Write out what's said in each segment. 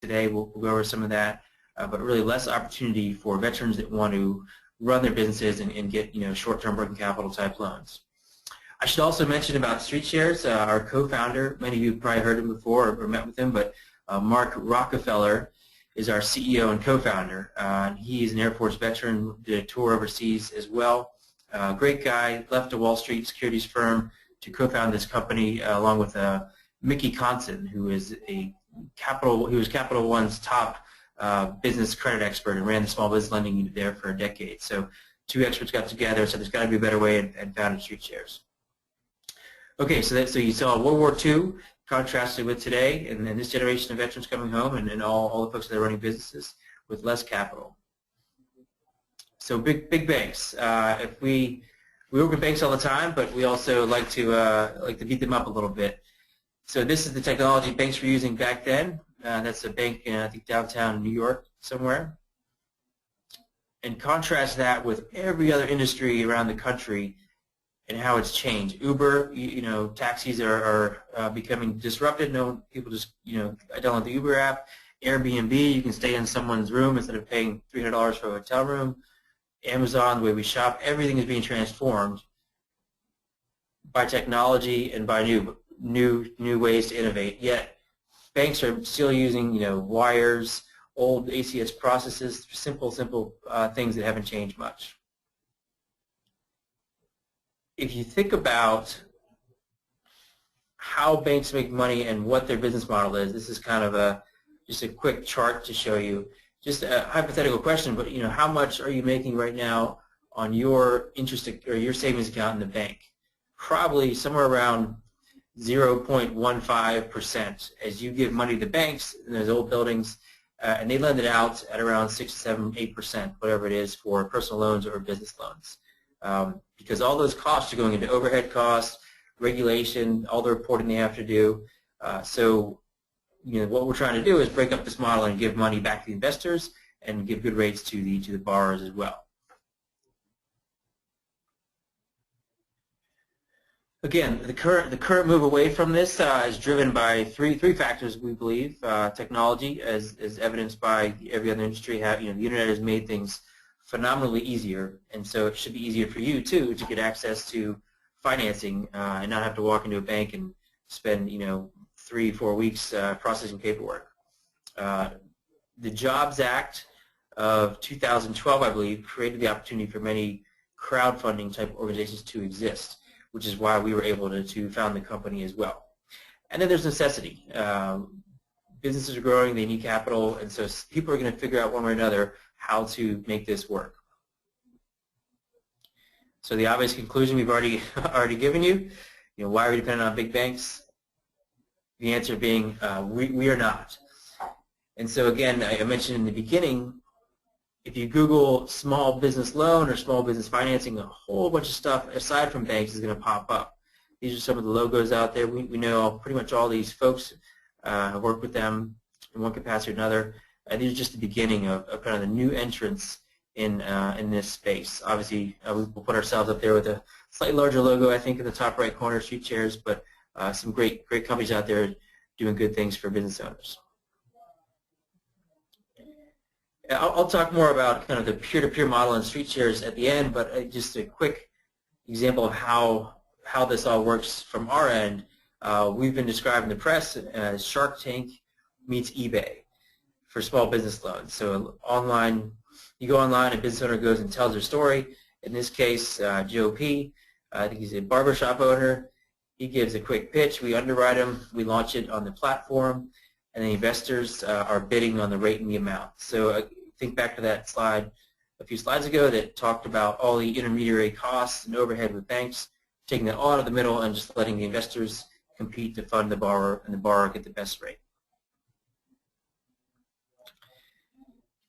today. We'll go over some of that, but really less opportunity for veterans that want to run their businesses and get short-term working capital type loans. I should also mention about StreetShares, our co-founder. Many of you have probably heard him before or met with him, but Mark Rockefeller is our CEO and co-founder. He is an Air Force veteran, did a tour overseas as well. Great guy, left a Wall Street securities firm to co-found this company along with Mickey Conson, who is Capital One's top business credit expert and ran the small business lending unit there for a decade. So two experts got together, so there's got to be a better way, and founded StreetShares. Okay, so you saw World War II contrasted with today, and this generation of veterans coming home, and all the folks that are running businesses with less capital. So big banks. If we work with banks all the time, but we also like to beat them up a little bit. So this is the technology banks were using back then. That's a bank in, I think, downtown New York somewhere. And contrast that with every other industry around the country and how it's changed. Uber, taxis are becoming disrupted. People just, download the Uber app. Airbnb, you can stay in someone's room instead of paying $300 for a hotel room. Amazon, the way we shop, everything is being transformed by technology and by new ways to innovate. Yet banks are still using, wires, old ACS processes, simple things that haven't changed much. If you think about how banks make money and what their business model is, this is kind of just a quick chart to show you. Just a hypothetical question, but how much are you making right now on your interest or your savings account in the bank? Probably somewhere around 0.15% as you give money to banks in those old buildings, and they lend it out at around 6, 7, 8%, whatever it is, for personal loans or business loans. Because all those costs are going into overhead costs, regulation, all the reporting they have to do. So what we're trying to do is break up this model and give money back to the investors and give good rates to the borrowers as well. Again, the current move away from this is driven by three factors, we believe. Technology, as evidenced by every other industry. The internet has made things phenomenally easier, and so it should be easier for you too to get access to financing and not have to walk into a bank and spend 3-4 weeks processing paperwork. The Jobs Act of 2012, I believe, created the opportunity for many crowdfunding type organizations to exist, which is why we were able to found the company as well. And then there's necessity. Businesses are growing, they need capital, and so people are going to figure out one way or another how to make this work. So the obvious conclusion we've already given you, why are we dependent on big banks? The answer being we are not. And so again, I mentioned in the beginning, if you Google small business loan or small business financing, a whole bunch of stuff aside from banks is going to pop up. These are some of the logos out there. We know pretty much all these folks, have worked with them in one capacity or another. And these are just the beginning of kind of the new entrants in this space. Obviously, we'll put ourselves up there with a slightly larger logo, I think, in the top right corner, StreetShares, but some great companies out there doing good things for business owners. I'll talk more about kind of the peer-to-peer model and StreetShares at the end, but just a quick example of how this all works from our end. We've been described in the press as Shark Tank meets eBay for small business loans. So you go online, a business owner goes and tells their story. In this case, Joe P., I think he's a barbershop owner. He gives a quick pitch. We underwrite him. We launch it on the platform, and the investors are bidding on the rate and the amount. So think back to that slide a few slides ago that talked about all the intermediary costs and overhead with banks, taking that all out of the middle and just letting the investors compete to fund the borrower, and the borrower get the best rate.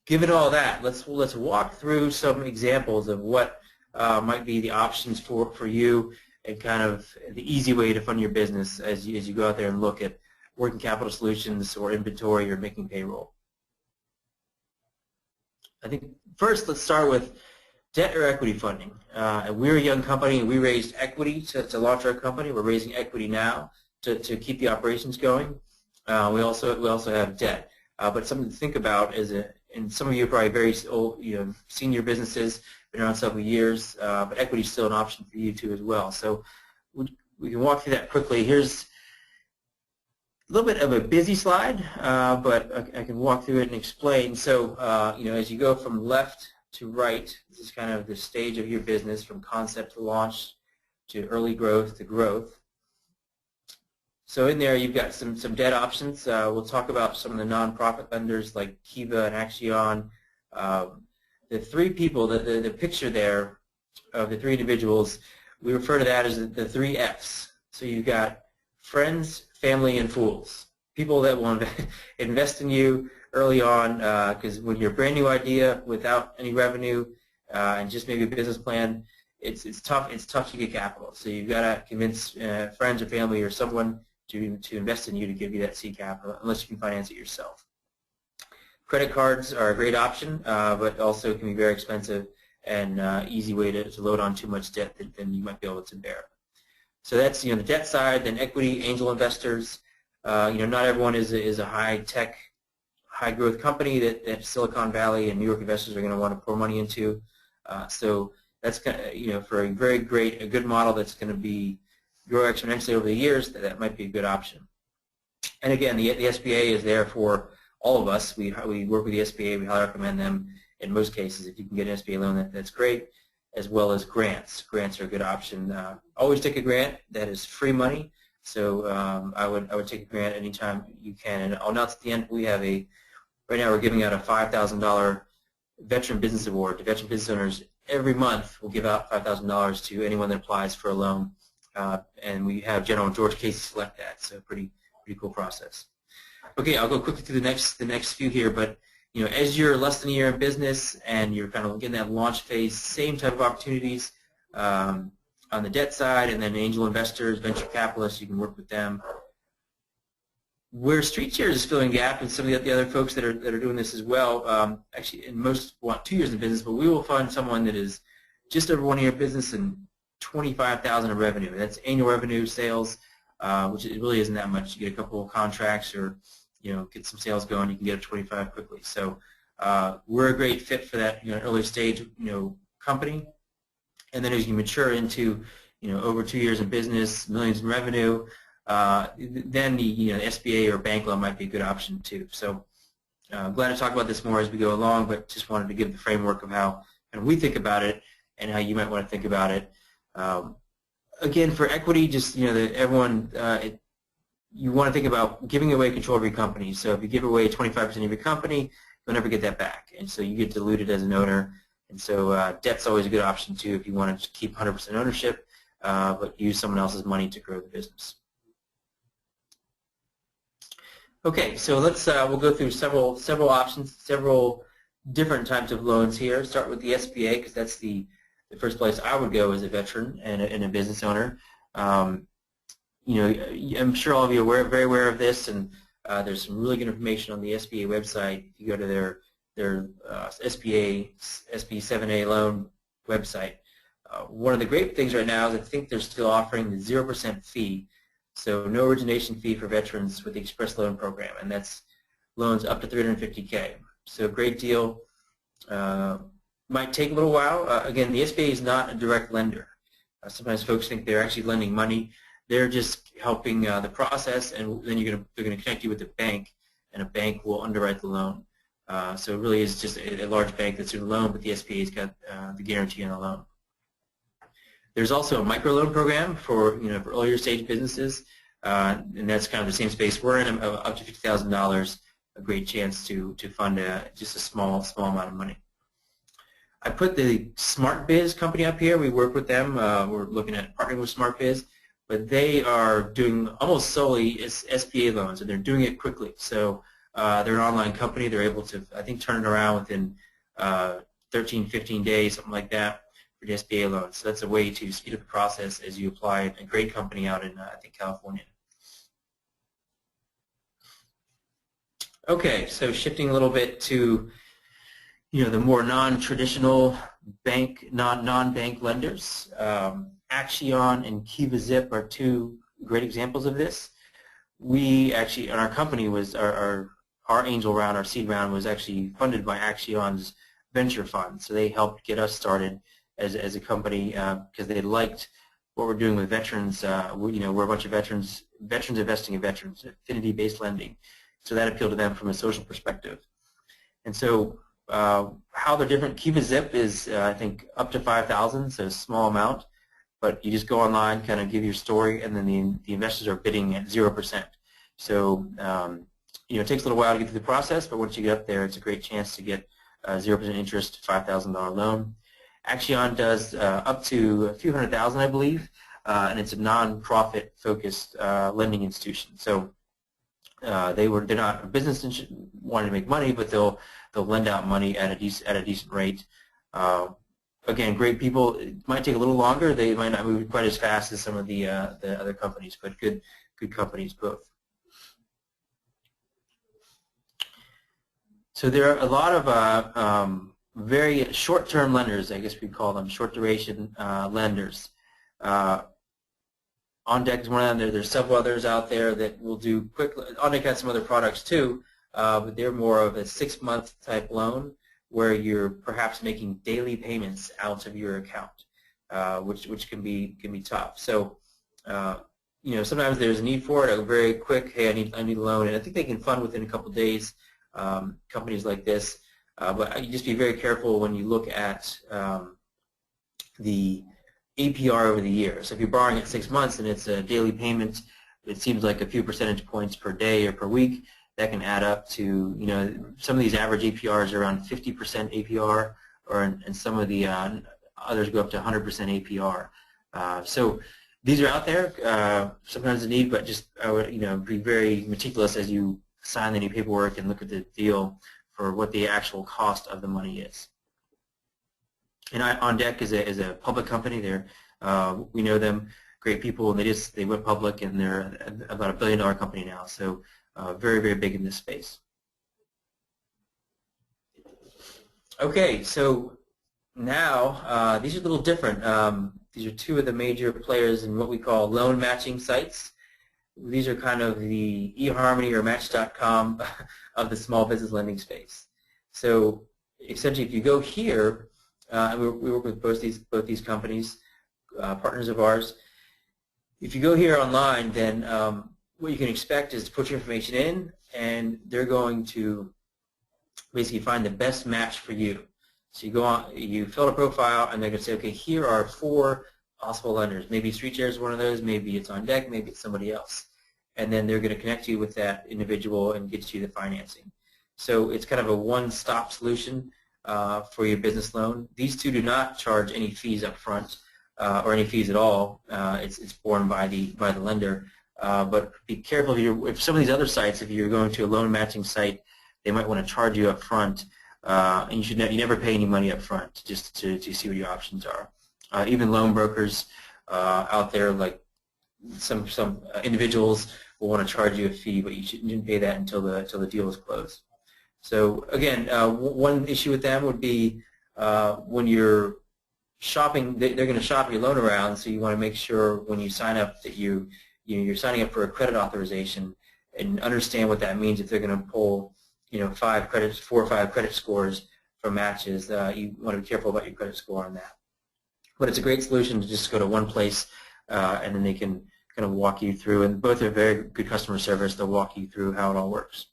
Given all that, let's walk through some examples of what might be the options for you and kind of the easy way to fund your business as you go out there and look at working capital solutions or inventory or making payroll. I think first let's start with debt or equity funding. We're a young company and we raised equity to launch our company. We're raising equity now to keep the operations going. We also have debt. but something to think about is, and some of you are probably very old, senior businesses, been around several years, but equity is still an option for you too as well. So we can walk through that quickly. Here's a little bit of a busy slide, but I can walk through it and explain. So, as you go from left to right, this is kind of the stage of your business from concept to launch to early growth to growth. So in there, you've got some debt options. We'll talk about some of the nonprofit lenders like Kiva and Axion. The three people, the picture there of the three individuals, we refer to that as the three Fs. So you've got friends, family, and fools. People that will invest in you early on, because when you're a brand new idea without any revenue and just maybe a business plan, it's tough to get capital. So you've got to convince friends or family or someone to invest in you to give you that seed capital, unless you can finance it yourself. Credit cards are a great option, but also can be very expensive and easy way to load on too much debt than you might be able to bear. So that's the debt side. Then equity, angel investors. Not everyone is a high tech, high growth company that Silicon Valley and New York investors are going to want to pour money into. So that's for a good model that's going to grow exponentially over the years. That might be a good option. And again, the SBA is there for all of us. We work with the SBA. We highly recommend them in most cases. If you can get an SBA loan, that's great, as well as grants. Grants are a good option. Always take a grant. That is free money. So I would take a grant anytime you can. And I'll announce at the end, right now we're giving out a $5,000 Veteran Business Award to veteran business owners. Every month we'll give out $5,000 to anyone that applies for a loan. And we have General George Casey select that. So pretty cool process. Okay, I'll go quickly through the next few here, but as you're less than a year in business and you're kind of getting that launch phase, same type of opportunities on the debt side, and then angel investors, venture capitalists, you can work with them. Where StreetShares is filling gap, and some of the other folks that are doing this as well, actually, and most want 2 years in business, but we will find someone that is just over 1 year in business and $25,000 of revenue. That's annual revenue sales, which it really isn't that much. You get a couple of contracts or get some sales going, you can get up to 25 quickly. So we're a great fit for that early stage company. And then as you mature into over 2 years in business, millions in revenue, then the SBA or bank loan might be a good option too. So I'm glad to talk about this more as we go along, but just wanted to give the framework of how we think about it and how you might want to think about it. Again, for equity, just that everyone, you want to think about giving away control of your company. So if you give away 25% of your company, you'll never get that back, and so you get diluted as an owner. And so debt's always a good option too if you want to keep 100% ownership, but use someone else's money to grow the business. Okay, so we'll go through several options, several different types of loans here. Start with the SBA because that's the first place I would go as a veteran and a business owner. I'm sure all of you are very aware of this, and there's some really good information on the SBA website. If you go to their SBA 7A loan website. One of the great things right now is I think they're still offering the 0% fee, so no origination fee for veterans with the Express Loan Program, and that's loans up to $350K. So great deal. Might take a little while. Again, the SBA is not a direct lender. Sometimes folks think they're actually lending money. They're just helping the process, and then they're going to connect you with a bank, and a bank will underwrite the loan. So it really is just a large bank that's doing the loan, but the SBA's got the guarantee on the loan. There's also a microloan program for for earlier stage businesses, and that's kind of the same space we're in, up to $50,000. A great chance to fund just a small amount of money. I put the SmartBiz company up here. We work with them. We're looking at partnering with SmartBiz, but they are doing almost solely SBA loans, and they're doing it quickly. So they're an online company. They're able to, I think, turn it around within 13, 15 days, something like that, for the SBA loans. So that's a way to speed up the process as you apply. A great company out in, I think, California. Okay, so shifting a little bit to the more non-traditional bank, non-bank lenders. Axion and Kiva Zip are 2 great examples of this. We actually, in our company, our our angel round, our seed round, was actually funded by Axion's venture fund. So they helped get us started as a company because they liked what we're doing with veterans. We're a bunch of veterans investing in veterans, affinity-based lending. So that appealed to them from a social perspective. And so how they're different, Cuba Zip is, I think, up to 5,000, so a small amount. But you just go online, kind of give your story, and then the investors are bidding at 0%. So it takes a little while to get through the process, but once you get up there, it's a great chance to get 0% interest, $5,000 loan. Axion does up to a few $100,000, I believe, and it's a non-profit focused lending institution. So they're not a business wanting to make money, but they'll lend out money at a decent rate. Again, great people. It might take a little longer. They might not move quite as fast as some of the other companies, but good companies both. So there are a lot of very short-term lenders, I guess we call them, short-duration lenders. OnDeck is one of them. There's several others out there that will do quick. OnDeck has some other products too, but they're more of a 6-month type loan where you're perhaps making daily payments out of your account, which can be tough. So sometimes there's a need for it. A very quick, hey, I need a loan, and I think they can fund within a couple days. Companies like this, but you just be very careful when you look at the APR over the year. So if you're borrowing at 6 months and it's a daily payment, it seems like a few percentage points per day or per week. That can add up to, some of these average APRs are around 50% APR, and some of the others go up to 100% APR. So these are out there. Sometimes a need, but just I would, be very meticulous as you sign any paperwork and look at the deal for what the actual cost of the money is. And OnDeck is a public company. We know them, great people, and they went public, and they're about $1 billion company now. So very, very big in this space. Okay, so now these are a little different. These are two of the major players in what we call loan matching sites. These are kind of the eHarmony or Match.com of the small business lending space. So essentially, if you go here, and we work with both these companies, partners of ours. If you go here online, then what you can expect is to put your information in, and they're going to basically find the best match for you. So you go on, you fill a profile, and they're going to say, okay, here are 4 possible lenders. Maybe StreetShares is one of those, maybe it's OnDeck, maybe it's somebody else. And then they're going to connect you with that individual and get you the financing. So it's kind of a one-stop solution for your business loan. These two do not charge any fees up front or any fees at all. It's borne by the lender. But be careful if some of these other sites, if you're going to a loan matching site, they might want to charge you up front, and you never pay any money up front just to see what your options are. Even loan brokers out there, like some individuals, will want to charge you a fee, but you shouldn't pay that until the deal is closed. So again, one issue with them would be when you're shopping, they're going to shop your loan around, so you want to make sure when you sign up that you're signing up for a credit authorization and understand what that means. If they're going to pull 4 or 5 credit scores from matches, you want to be careful about your credit score on that. But it's a great solution to just go to one place, and then they can kind of walk you through, and both are very good customer service. They'll walk you through how it all works.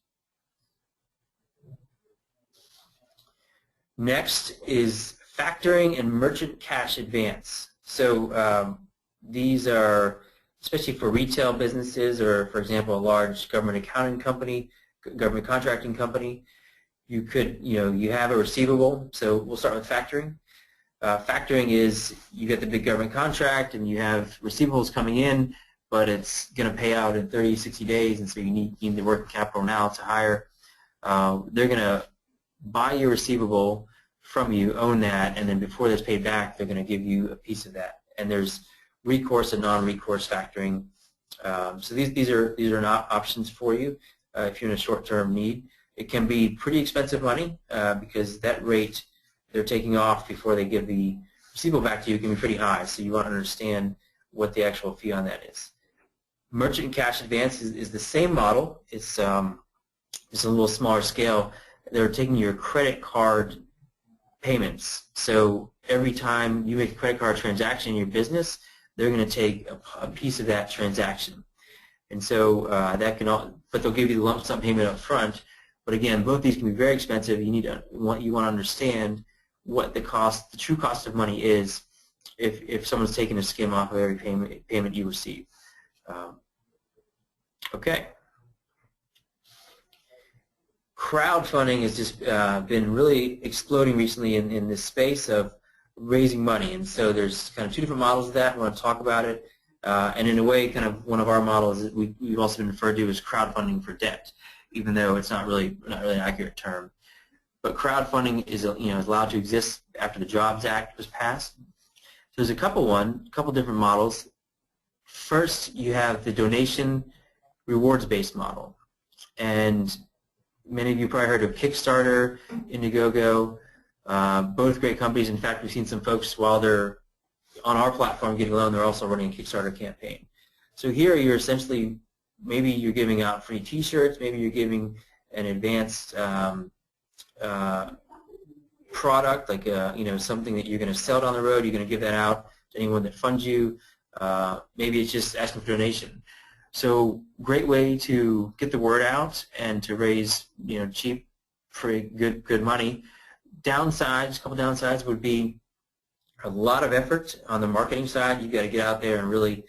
Next is factoring and merchant cash advance. So these are especially for retail businesses, or for example, a large government accounting company, government contracting company. You could, you have a receivable. So we'll start with factoring. Factoring is you get the big government contract and you have receivables coming in, but it's going to pay out in 30, 60 days, and so you need the working capital now to hire. They're going to buy your receivable from you, own that, and then before that's paid back, they're going to give you a piece of that. And there's recourse and non-recourse factoring. So these are not options for you if you're in a short-term need. It can be pretty expensive money because that rate they're taking off before they give the receivable back to you can be pretty high. So you want to understand what the actual fee on that is. Merchant cash advance is the same model. It's just a little smaller scale, they're taking your credit card payments. So every time you make a credit card transaction in your business, they're going to take a piece of that transaction. And so that can all, but they'll give you the lump sum payment up front. But again, both these can be very expensive. You want to understand what the true cost of money is if someone's taking a skim off of every payment you receive. Okay. Crowdfunding has just been really exploding recently in this space of raising money, and so there's kind of two different models of that. I want to talk about it, and in a way, kind of one of our models that we've also been referred to as crowdfunding for debt, even though it's not really an accurate term. But crowdfunding is is allowed to exist after the Jobs Act was passed. So there's a couple different models. First, you have the donation rewards-based model, and many of you probably heard of Kickstarter, Indiegogo, both great companies. In fact, we've seen some folks while they're on our platform getting a loan, they're also running a Kickstarter campaign. So here you're essentially, maybe you're giving out free T-shirts, maybe you're giving an advanced product, like something that you're going to sell down the road. You're going to give that out to anyone that funds you. Maybe it's just asking for donation. So great way to get the word out and to raise cheap, free, good money. Downsides, a couple downsides would be a lot of effort on the marketing side. You've got to get out there and really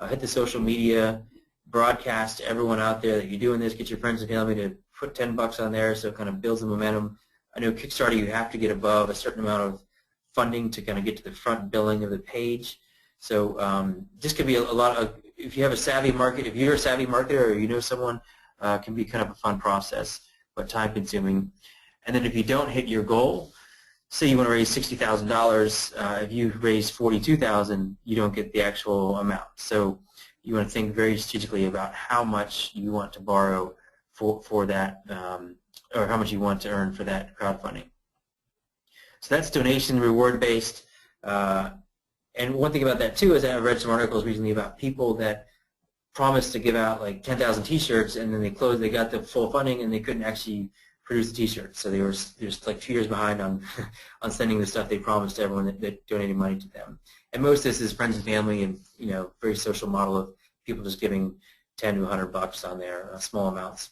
hit the social media, broadcast to everyone out there that you're doing this. Get your friends and family to put $10 on there, so it kind of builds the momentum. I know Kickstarter, you have to get above a certain amount of funding to kind of get to the front billing of the page. So this could be a lot of, if you're a savvy marketer or you know someone, can be kind of a fun process, but time consuming. And then if you don't hit your goal, say you want to raise $60,000, if you raise $42,000, you don't get the actual amount. So you want to think very strategically about how much you want to borrow for that, or how much you want to earn for that crowdfunding. So that's donation reward based. And one thing about that too is that I've read some articles recently about people that promised to give out like 10,000 T-shirts, and then they got the full funding and they couldn't actually produce the T-shirts. So they were just like 2 years behind on on sending the stuff they promised to everyone that donated money to them. And most of this is friends and family, and very social model of people just giving 10 to $100 on their small amounts.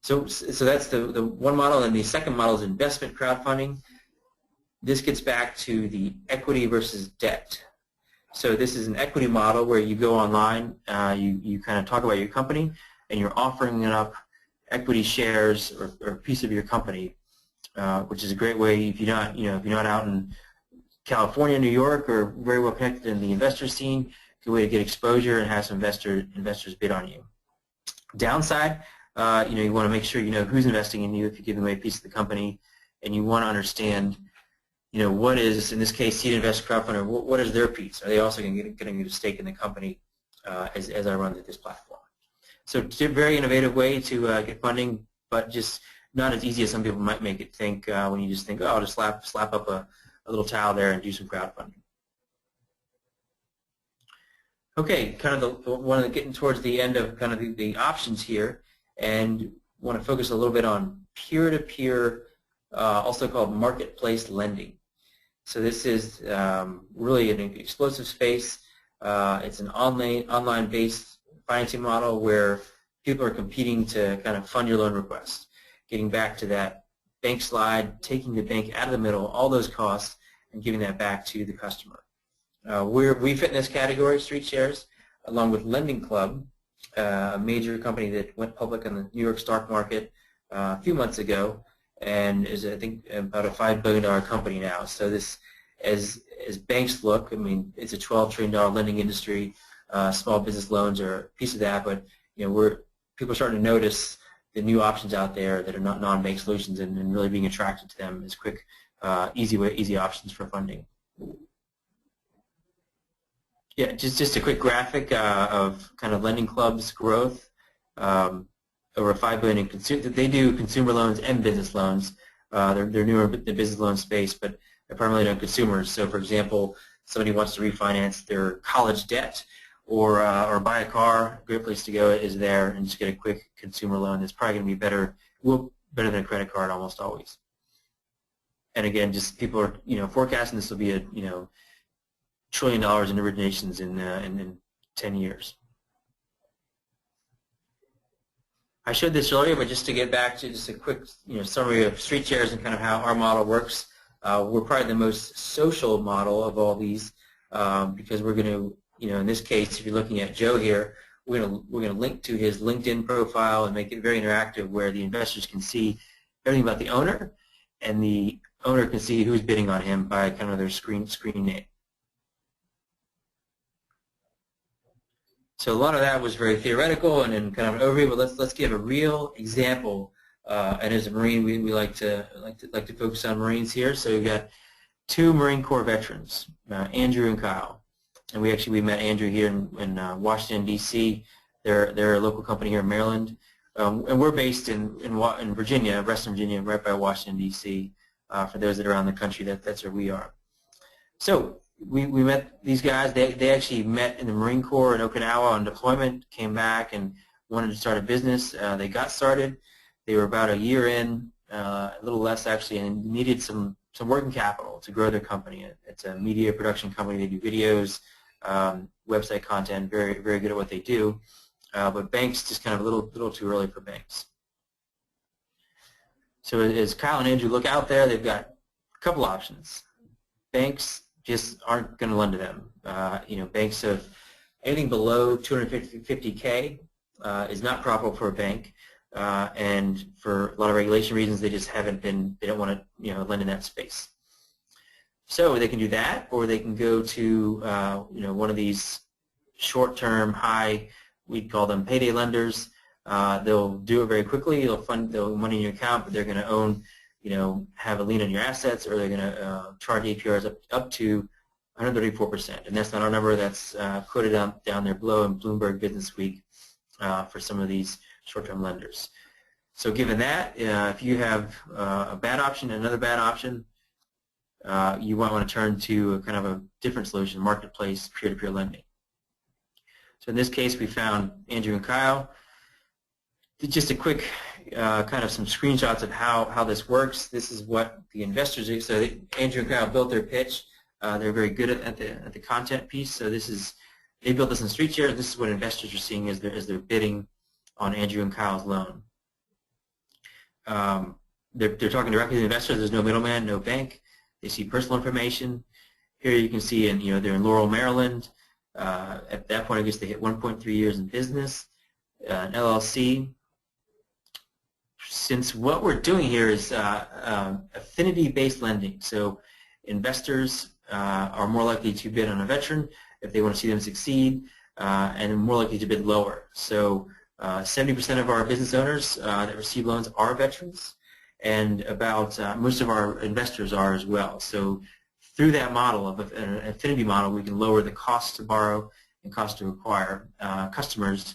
So that's the one model, and the second model is investment crowdfunding. This gets back to the equity versus debt. So this is an equity model where you go online, you kind of talk about your company, and you're offering it up equity shares or a piece of your company, which is a great way if you're not out in California, New York, or very well connected in the investor scene. Good way to get exposure and have some investors bid on you. Downside, you want to make sure you know who's investing in you if you're giving away a piece of the company, and you want to understand what is, in this case, seed investor crowdfunder, what is their piece? Are they also going to get a stake in the company as I run this platform? So it's a very innovative way to get funding, but just not as easy as some people might make it think when you just think, oh, I'll just slap up a little tile there and do some crowdfunding. Okay, kind of getting towards the end of kind of the options here, and want to focus a little bit on peer-to-peer, also called marketplace lending. So this is really an explosive space. It's an online-based financing model where people are competing to kind of fund your loan request. Getting back to that bank slide, taking the bank out of the middle, all those costs, and giving that back to the customer. We fit in this category, StreetShares, along with Lending Club, a major company that went public on the New York stock market a few months ago, and is, I think, about a $5 billion company now. So this, as banks look, I mean, it's a $12 trillion lending industry. Small business loans are a piece of that, but people are starting to notice the new options out there that are not non-bank solutions, and really being attracted to them as quick, easy options for funding. Yeah, just a quick graphic of kind of Lending Club's growth. Over $5 billion in consumer. They do consumer loans and business loans. They're newer in the business loan space, but they're primarily on consumers. So, for example, somebody wants to refinance their college debt. or buy a car. A great place to go is there and just get a quick consumer loan. That's probably going to be better than a credit card almost always. And again, just people are forecasting this will be a $1 trillion in originations in 10 years. I showed this earlier, but just to get back to just a quick summary of StreetShares and kind of how our model works. We're probably the most social model of all these because we're going to, in this case, if you're looking at Joe here, we're going to link to his LinkedIn profile and make it very interactive where the investors can see everything about the owner, and the owner can see who's bidding on him by kind of their screen name. So a lot of that was very theoretical and kind of an overview, but let's give a real example. And as a Marine, we like to focus on Marines here. So we've got two Marine Corps veterans, Andrew and Kyle, and we met Andrew here in Washington D.C. They're a local company here in Maryland, and we're based in Virginia, Western Virginia, right by Washington D.C. For those that are around the country, that's where we are. So we met these guys. They actually met in the Marine Corps in Okinawa on deployment, came back and wanted to start a business. They got started. They were about a year in, a little less actually, and needed some working capital to grow their company. It's a media production company. They do videos, website content, very, very good at what they do. But banks just kind of a little too early for banks. So as Kyle and Andrew look out there, they've got a couple options. Banks just aren't going to lend to them. Banks of anything below 250K is not profitable for a bank, and for a lot of regulation reasons, they just they don't want to lend in that space. So they can do that, or they can go to one of these short-term, we'd call them payday lenders. They'll do it very quickly. They'll money in your account, but they're going to own, have a lien on your assets, or they're going to charge APRs up to 134%. And that's not our number. That's quoted down there below in Bloomberg Business Week for some of these short-term lenders. So given that, if you have a bad option and another bad option, you might want to turn to a kind of a different solution, marketplace, peer-to-peer lending. So in this case, we found Andrew and Kyle. Just a quick kind of some screenshots of how this works. This is what the investors do. So Andrew and Kyle built their pitch. They're very good at the content piece. So they built this in StreetShares. This is what investors are seeing as they're bidding on Andrew and Kyle's loan. They're talking directly to the investors. There's no middleman, no bank. They see personal information. Here you can see, they're in Laurel, Maryland. At that point, I guess they hit 1.3 years in business, an LLC. Since what we're doing here is affinity-based lending, so investors are more likely to bid on a veteran if they want to see them succeed, and more likely to bid lower. So 70% of our business owners that receive loans are veterans, and about most of our investors are as well. So through that model of an affinity model, we can lower the cost to borrow and cost to acquire customers.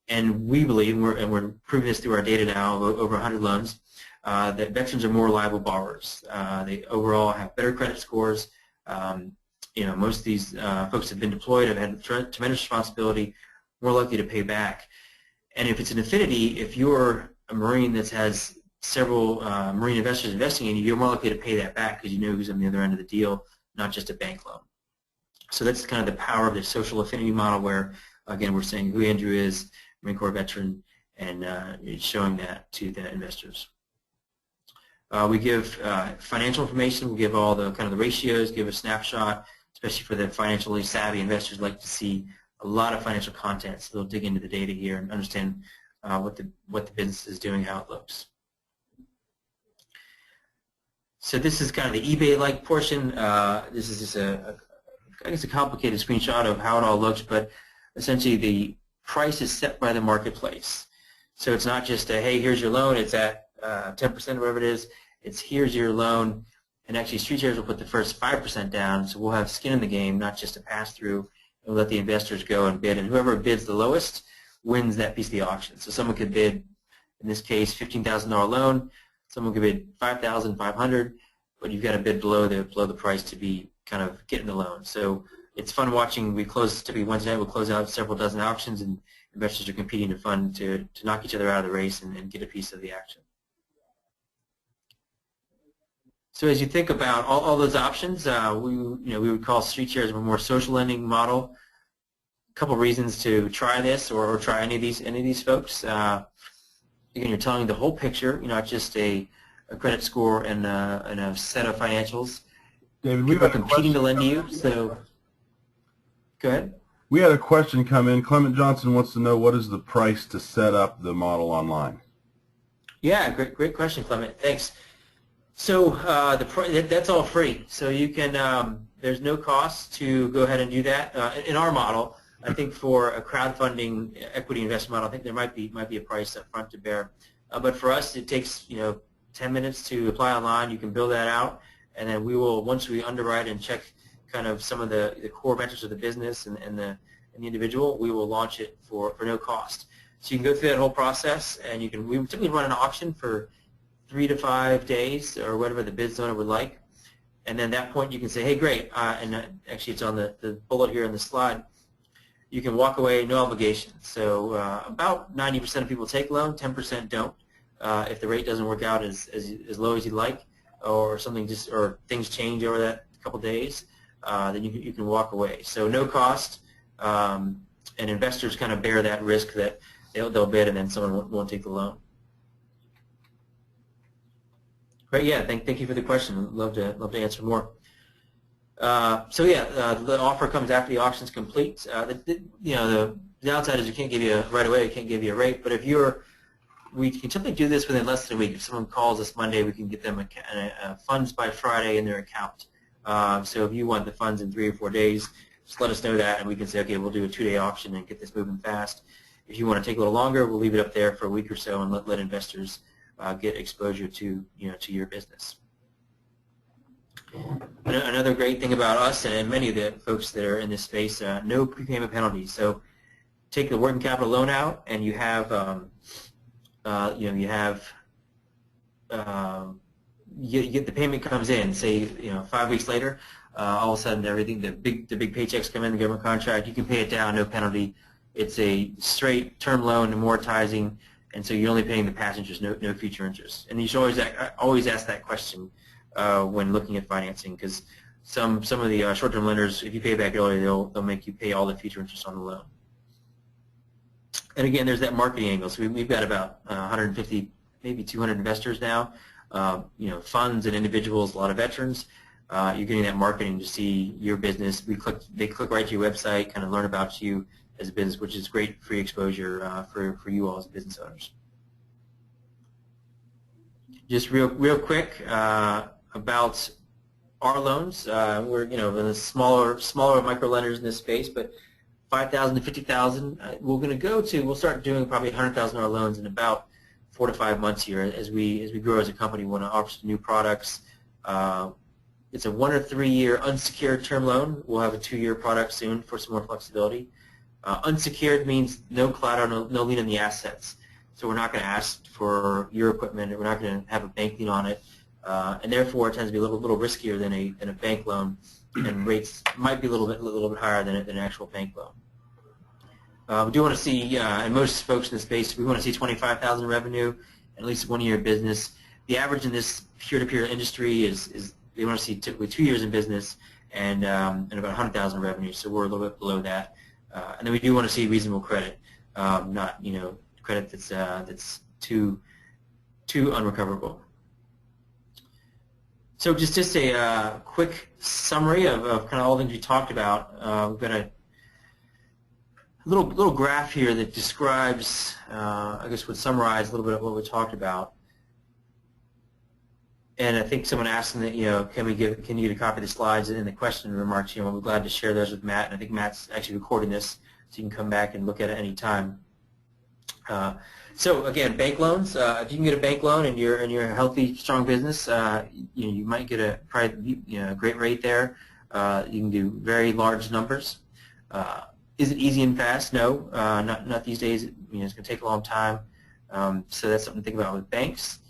And we believe, and we're proving this through our data now, over 100 loans, that veterans are more reliable borrowers. They overall have better credit scores. Most of these folks have been deployed, have had tremendous responsibility, more likely to pay back. And if it's an affinity, if you're a Marine that has several Marine investors investing in you, you're more likely to pay that back because you know who's on the other end of the deal, not just a bank loan. So that's kind of the power of the social affinity model where, again, we're saying who Andrew is, Marine Corps veteran, and showing that to the investors. We give financial information. We give all the kind of the ratios, give a snapshot, especially for the financially savvy investors like to see a lot of financial content, so they'll dig into the data here and understand what the business is doing, how it looks. So this is kind of the eBay-like portion. This is just I guess a complicated screenshot of how it all looks, but essentially the price is set by the marketplace. So it's not just a, hey, here's your loan, it's at 10% or whatever it is. It's here's your loan, and actually StreetShares will put the first 5% down, so we'll have skin in the game, not just a pass-through, and we'll let the investors go and bid, and whoever bids the lowest wins that piece of the auction. So someone could bid, in this case, $15,000 loan, someone could bid $5,500, but you've got to bid below the price to be kind of getting the loan. So it's fun watching. We close typically Wednesday night. We'll close out several dozen auctions, and investors are competing to fund to knock each other out of the race and get a piece of the action. So as you think about all those options, we would call StreetShares a more social lending model. A couple reasons to try this or try any of these folks. Again, you're telling the whole picture, not just a credit score and a set of financials. David, we've been competing to lend to you. So go ahead. We had a question come in. Clement Johnson wants to know, what is the price to set up the model online? Yeah, great question, Clement. Thanks. So that's all free. So you can there's no cost to go ahead and do that. In our model, I think for a crowdfunding equity investment model, I think there might be a price up front to bear. But for us, it takes 10 minutes to apply online. You can build that out, and then we will, once we underwrite and check kind of some of the core metrics of the business and the individual, we will launch it for no cost. So you can go through that whole process, and we typically run an auction for 3 to 5 days or whatever the business owner would like, and then at that point you can say, hey, great, and actually it's on the bullet here on the slide. You can walk away, no obligation. So about 90% of people take a loan, 10% don't. If the rate doesn't work out as low as you'd like, or or things change over that couple days, then you can walk away. So no cost, and investors kind of bear that risk that they'll bid and then someone won't take the loan. Great, yeah, thank you for the question. Love to answer more. So yeah, the offer comes after the auction's complete. The downside is we can't give you right away. We can't give you a rate. But we can typically do this within less than a week. If someone calls us Monday, we can get them funds by Friday in their account. So if you want the funds in 3 or 4 days, just let us know that, and we can say, okay, we'll do a 2-day auction and get this moving fast. If you want to take a little longer, we'll leave it up there for a week or so and let investors get exposure to your business. Another great thing about us and many of the folks that are in this space, no prepayment penalties. So take the working capital loan out, and you have the payment comes in. Say 5 weeks later, all of a sudden everything the big paychecks come in, the government contract. You can pay it down, no penalty. It's a straight term loan, amortizing. And so you're only paying the past interest, no future interest. And you should always ask that question when looking at financing, because some of the short-term lenders, if you pay back early, they'll make you pay all the future interest on the loan. And again, there's that marketing angle. So we've got about 150, maybe 200 investors now. Funds and individuals, a lot of veterans. You're getting that marketing to see your business. They click right to your website, kind of learn about you as a business, which is great free exposure for you all as business owners. Just real quick about our loans. We're the smaller micro lenders in this space, but 5,000 to 50,000. We'll start doing probably $100,000 loans in about 4 to 5 months here as we grow as a company. We want to offer some new products. It's a 1 or 3 year unsecured term loan. We'll have a 2-year product soon for some more flexibility. Unsecured means no collateral, no lien on the assets. So we're not going to ask for your equipment, or we're not going to have a bank lien on it, and therefore it tends to be a little riskier than a bank loan, and rates might be a little bit higher than an actual bank loan. We do want to see, and most folks in the space, we want to see 25,000 revenue, and at least 1 year of business. The average in this peer-to-peer industry is they want to see typically 2 years in business and about 100,000 revenue. So we're a little bit below that. And then we do want to see reasonable credit, not credit that's too unrecoverable. So just a quick summary of kind of all the things we talked about. We've got a little graph here that describes, I guess would summarize a little bit of what we talked about. And I think someone asked that, can you get a copy of the slides in the question remarks? We're glad to share those with Matt, and I think Matt's actually recording this, so you can come back and look at it any time. So again, bank loans. If you can get a bank loan and you're a healthy, strong business, you might get a great rate there. You can do very large numbers. Is it easy and fast? No, not these days. It's going to take a long time. So that's something to think about with banks.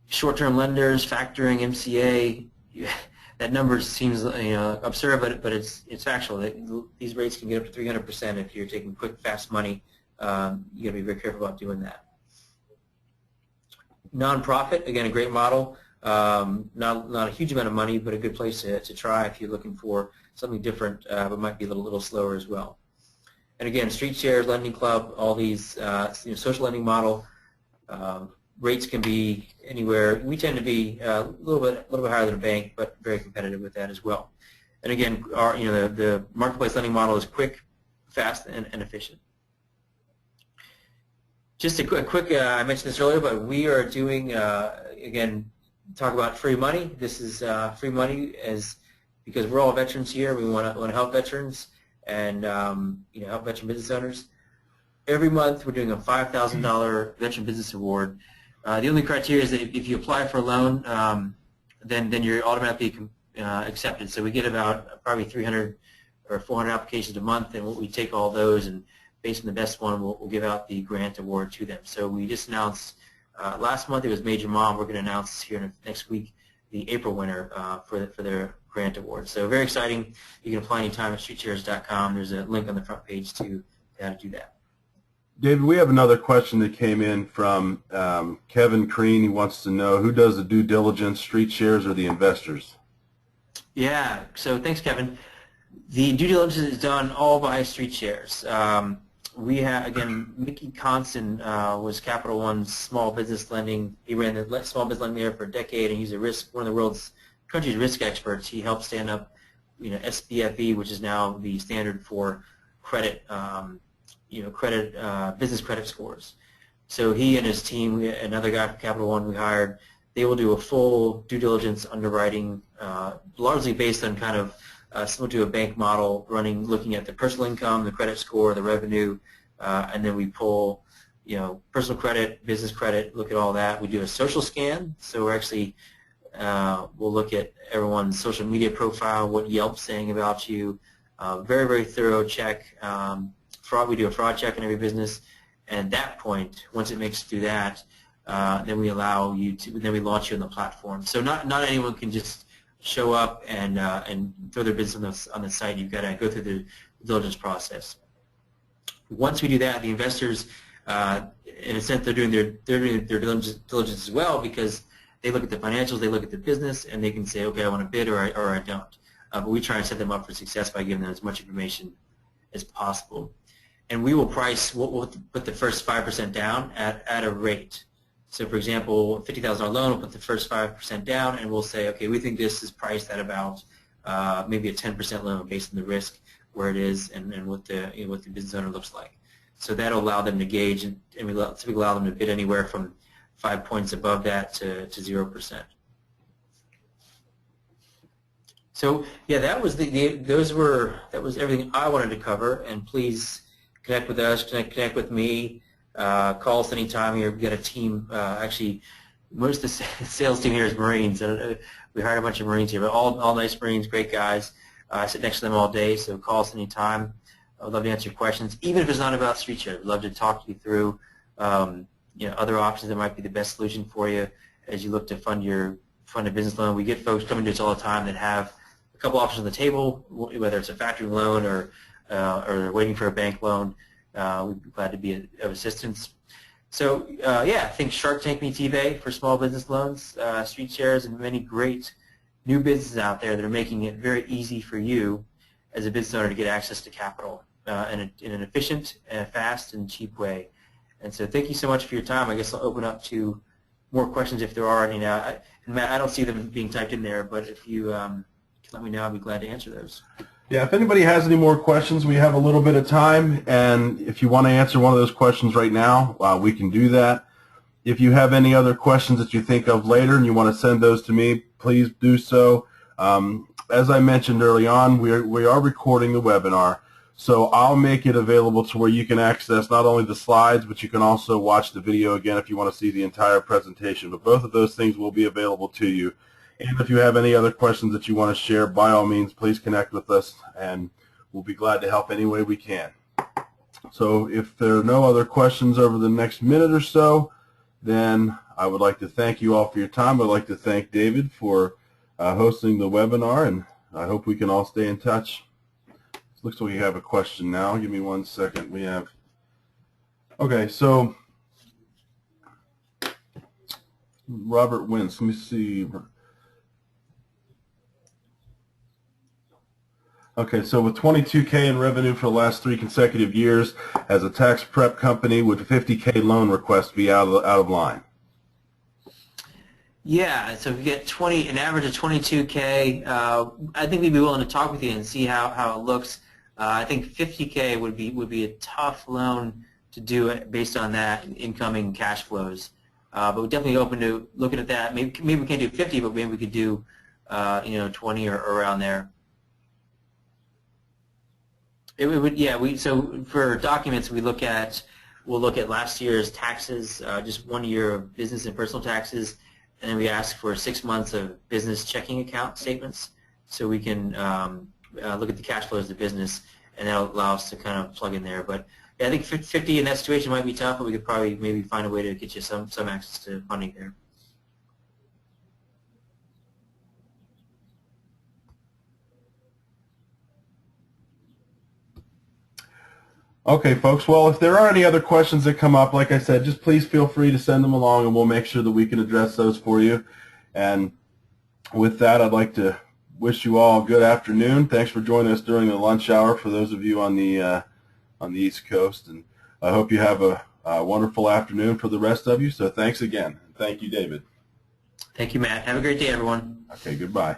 Short-term lenders, factoring, MCA, that number seems absurd, but it's actual. These rates can get up to 300% if you're taking quick, fast money. You got to be very careful about doing that. Nonprofit, again, a great model. Not a huge amount of money, but a good place to try if you're looking for something different, but might be a little slower as well. And again, Street Shares, Lending Club, all these social lending model. Rates can be anywhere. We tend to be a little bit higher than a bank, but very competitive with that as well. And again, the marketplace lending model is quick, fast, and efficient. Just a quick I mentioned this earlier, but we are doing again, talk about free money. This is free money because we're all veterans here. We want to help veterans and help veteran business owners. Every month we're doing a $5,000 veteran business award. The only criteria is that if you apply for a loan, then you're automatically accepted. So we get about probably 300 or 400 applications a month, and we take all those, and based on the best one, we'll give out the grant award to them. So we just announced last month it was Major Mom. We're going to announce here next week the April winner for their grant award. So very exciting. You can apply anytime at streetshares.com. There's a link on the front page to how to do that. David, we have another question that came in from Kevin Crean. He wants to know, who does the due diligence, Street Shares or the investors? Yeah, so thanks, Kevin. The due diligence is done all by Street Shares. We have, again, Mickey Constant was Capital One's small business lending. He ran the small business lending there for a decade, and he's one of the country's risk experts. He helped stand up, SBFE, which is now the standard for credit. Business credit scores. So he and his team, another guy from Capital One we hired, they will do a full due diligence underwriting, largely based on kind of similar to a bank model, looking at the personal income, the credit score, the revenue, and then we pull, personal credit, business credit, look at all that. We do a social scan, so we're actually we'll look at everyone's social media profile, what Yelp's saying about you, very, very thorough check. We do a fraud check in every business, and at that point, once it makes it through that, then we launch you on the platform. So not anyone can just show up and throw their business on the site. You've got to go through the diligence process. Once we do that, the investors, in a sense, they're doing their diligence as well, because they look at the financials, they look at the business, and they can say, okay, I want to bid or I don't. But we try and set them up for success by giving them as much information as possible. And we will price, we'll put the first 5% down at a rate. So for example, $50,000 loan, we'll put the first 5% down, and we'll say, okay, we think this is priced at about maybe a 10% loan based on the risk, where it is, and what the business owner looks like. So that'll allow them to gauge, and we typically allow them to bid anywhere from 5 points above that to 0%. So yeah, that was everything I wanted to cover, and please connect with us, connect with me, call us anytime. We've got a team, actually most of the sales team here is Marines. We hired a bunch of Marines here, but all nice Marines, great guys. I sit next to them all day, so call us anytime. I would love to answer your questions, even if it's not about Street Share. I'd love to talk you through other options that might be the best solution for you as you look to fund a business loan. We get folks coming to us all the time that have a couple options on the table, whether it's a factoring loan or they're waiting for a bank loan. We'd be glad to be of assistance. So yeah, I think Shark Tank meets eBay for small business loans, Street Shares, and many great new businesses out there that are making it very easy for you as a business owner to get access to capital in an efficient, fast, and cheap way. And so thank you so much for your time. I guess I'll open up to more questions if there are any now. And Matt, I don't see them being typed in there, but if you can let me know, I'll be glad to answer those. Yeah, if anybody has any more questions, we have a little bit of time, and if you want to answer one of those questions right now, we can do that. If you have any other questions that you think of later and you want to send those to me, please do so. As I mentioned early on, we are recording the webinar, so I'll make it available to where you can access not only the slides, but you can also watch the video again if you want to see the entire presentation. But both of those things will be available to you. And if you have any other questions that you want to share, by all means, please connect with us, and we'll be glad to help any way we can. So if there are no other questions over the next minute or so, then I would like to thank you all for your time. I'd like to thank David for hosting the webinar, and I hope we can all stay in touch. Looks like we have a question now. Give me 1 second. We have, okay, so Robert Wentz, let me see. Okay, so with $22K in revenue for the last 3 consecutive years, as a tax prep company, would a $50K loan request be out of line? Yeah, so if you get an average of 22K, I think we'd be willing to talk with you and see how it looks. I think 50K would be a tough loan to do it based on that incoming cash flows. But we're definitely open to looking at that. Maybe we can't do 50, but maybe we could do 20 or around there. It would, yeah. So for documents, we'll look at last year's taxes, just 1 year of business and personal taxes, and then we ask for 6 months of business checking account statements, so we can look at the cash flows of the business, and that'll allow us to kind of plug in there. But yeah, I think 50 in that situation might be tough, but we could probably maybe find a way to get you some access to funding there. Okay, folks. Well, if there are any other questions that come up, like I said, just please feel free to send them along, and we'll make sure that we can address those for you. And with that, I'd like to wish you all a good afternoon. Thanks for joining us during the lunch hour for those of you on the East Coast, and I hope you have a wonderful afternoon for the rest of you. So thanks again. Thank you, David. Thank you, Matt. Have a great day, everyone. Okay, goodbye.